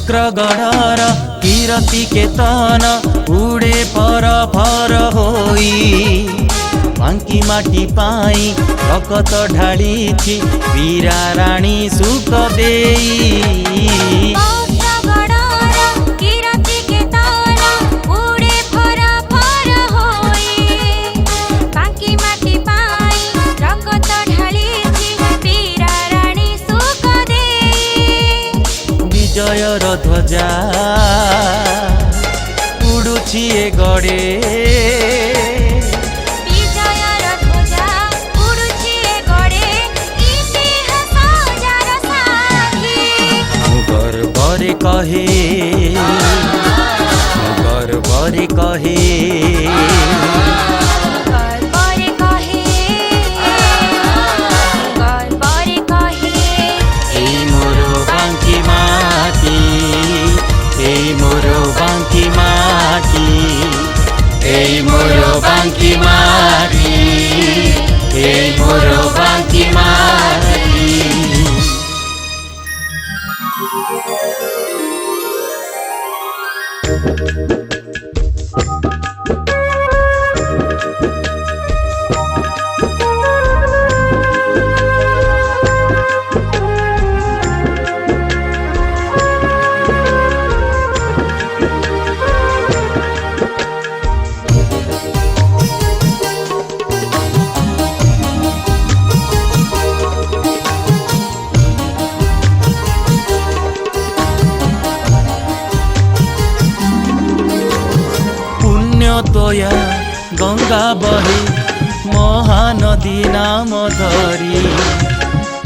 बक्रगडार कीरति केतन उड़े फर फर होई बांकी माटी पाई रकत ढाली वीरा राणी सुख देई। विजयर ध्वजा उड़ुछि ए गड़े विजयर ध्वजा उड़ुछि ए गड़े इतिहास जार साथी गर्वरे कहे गर्वरे कहे बांकी माटी ए मोरो बांकी माटी ए मोरो बांकी माटी। तोया गंगा बहे महानदी नाम धरी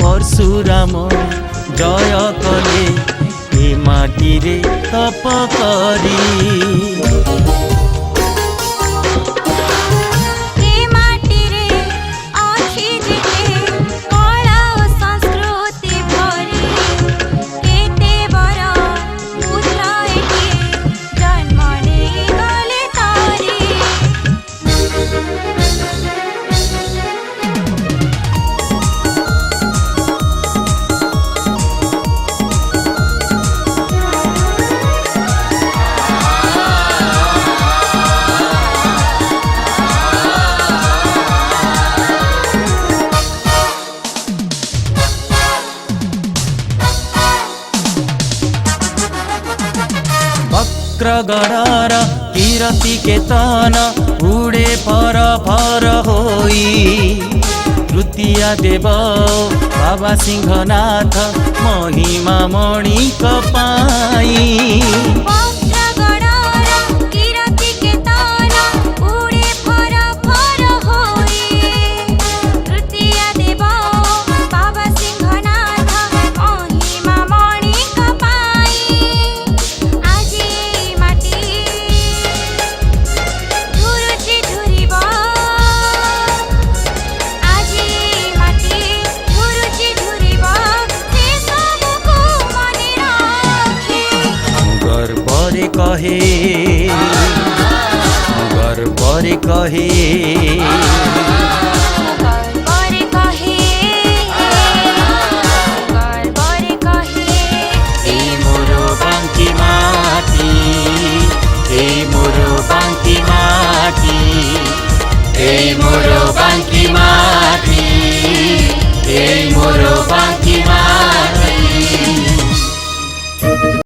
परशुराम जय कले ए माटी रे तप करी। बक्रगडार कीरति केतन उड़े फर फर होई तृतीया देव बाबा सिंहनाथ महिमा मणिक पाई। कहे गर्वरे कहे गर्वरे कहे गर्वरे कहे ए मोरो बांकी माटी ए मोरो बांकी माटी ए मोरो बांकी माटी ए मोरो बांकी माटी।